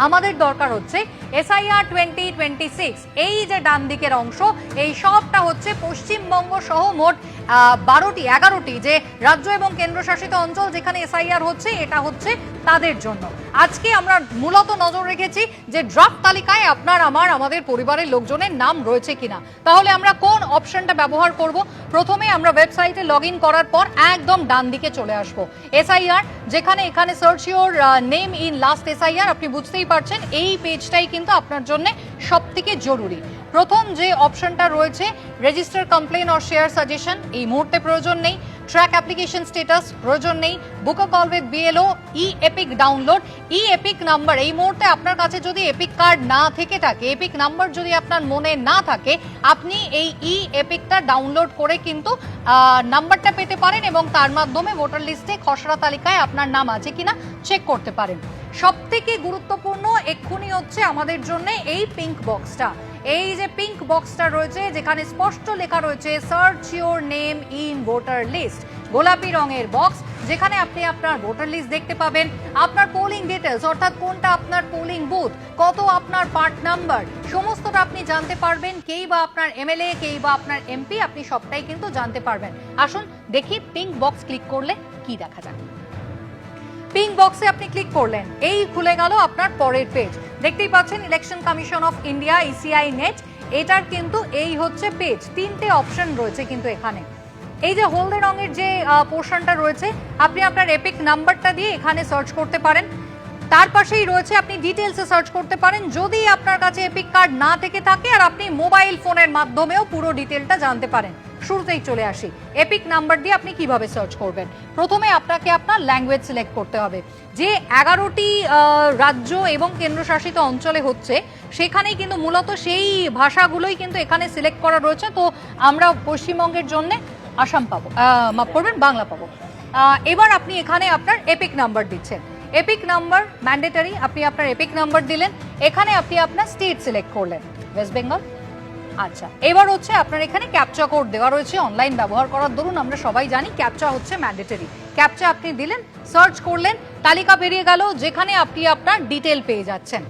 আমাদের দরকার হচ্ছে এসআইআর 2026। এই যে ডান দিকের অংশ, এই সবটা হচ্ছে পশ্চিমবঙ্গ সহ মোট 11টি যে রাজ্য এবং কেন্দ্রশাসিত অঞ্চল যেখানে এসআইআর হচ্ছে, এটা হচ্ছে তাদের জন্য। আজকে আমরা মূলত নজর রেখেছি যে ড্রাফট তালিকায় আপনার আমাদের পরিবারের লোকজনের নাম রয়েছে কিনা। তাহলে আমরা কোন অপশনটা ব্যবহার করব? প্রথমে আমরা ওয়েবসাইটে লগ ইন করার পর একদম ডান দিকে চলে আসবো এসআইআর, যেখানে এখানে search your name in last SIR. আপনি বুঝতেই পারছেন এই পেজটাই কিন্তু আপনার জন্য সবথেকে জরুরি। প্রথম যে অপশনটা রয়েছে register complaint or share suggestion, এই মুহূর্তে প্রয়োজন নেই। ট্র্যাক অ্যাপ্লিকেশন স্ট্যাটাস প্রয়োজন নেই। Book a call with BLO, e EPIC download, e EPIC number. এই মুহূর্তে আপনার কাছে যদি এপিক কার্ড না থেকে থাকে, এপিক নাম্বার যদি আপনার মনে না থাকে, আপনি এই ই এপিকটা ডাউনলোড করে কিন্তু নাম্বারটা পেতে পারেন এবং তার মাধ্যমে ভোটার লিস্টে খসড়া তালিকায় আপনার নাম আছে কিনা চেক করতে পারেন। সবথেকে গুরুত্বপূর্ণ এক্ষুনি হচ্ছে আমাদের জন্য এই পিঙ্ক বক্সটা। এই যে পিঙ্ক বক্সটা রয়েছে যেখানে স্পষ্ট লেখা রয়েছে search your name in voter list, গোলাপি রঙের বক্স, যেখানে আপনি আপনার ভোটার লিস্ট দেখতে পাবেন, আপনার পোলিং ডিটেলস অর্থাৎ কোনটা আপনার পোলিং বুথ, কত আপনার পার্ট নাম্বার, সমস্তটা আপনি জানতে পারবেন। কেই বা আপনার এমএলএ, কেই বা আপনার এমপি, আপনি সবটাই কিন্তু জানতে পারবেন। আসুন দেখি পিঙ্ক বক্স ক্লিক করলে কি দেখা যায়। পিঙ্ক বক্সে আপনি ক্লিক করলেন, এই খুলে গেল আপনার পরের পেজ। দেখতেই পাচ্ছেন election commission of India ECI net, এটার কিন্তু এই হচ্ছে পেজ। 3টে অপশন রয়েছে কিন্তু এখানে। এই যে হলদে রঙের যে পোর্শনটা রয়েছে, আপনি আপনার এপিক নাম্বারটা দিয়ে এখানে সার্চ করতে পারেন। তার পাশেই রয়েছে আপনি ডিটেলসে সার্চ করতে পারেন যদি আপনার কাছে এপিক কার্ড না থেকে থাকে, আর আপনি মোবাইল ফোনের মাধ্যমেও পুরো ডিটেলটা জানতে পারেন। শুরুতেই চলে আসি, এপিক নাম্বার দিয়ে আপনি কিভাবে সার্চ করবেন। প্রথমে আপনাকে আপনার ল্যাঙ্গুয়েজ সিলেক্ট করতে হবে। যে 11টি রাজ্য এবং কেন্দ্রশাসিত অঞ্চলে হচ্ছে, সেখানেই কিন্তু মূলত সেই ভাষাগুলোই কিন্তু এখানে সিলেক্ট করা রয়েছে। তো আমরা পশ্চিমবঙ্গের জন্য আসাম পাবো, মাফ করবেন, বাংলা পাবো। এবার আপনি এখানে আপনার এপিক নাম্বার দিচ্ছেন। এপিক নাম্বার ম্যান্ডেটরি, আপনি আপনার এপিক নাম্বার দিলেন। এখানে আপনি আপনার স্টেট সিলেক্ট করলেন, ওয়েস্ট বেঙ্গল। আচ্ছা, এবার হচ্ছে আপনার এখানে ক্যাপচা কোড দেওয়া রয়েছে অনলাইন ব্যবহার করার দরুন। আমরা সবাই জানি ক্যাপচা হচ্ছে ম্যান্ডেটরি। ক্যাপচা আপনি দিলেন, সার্চ করলেন, তালিকা বেরিয়ে গেল যেখানে আপনি আপনার ডিটেল পেয়ে যাচ্ছেন।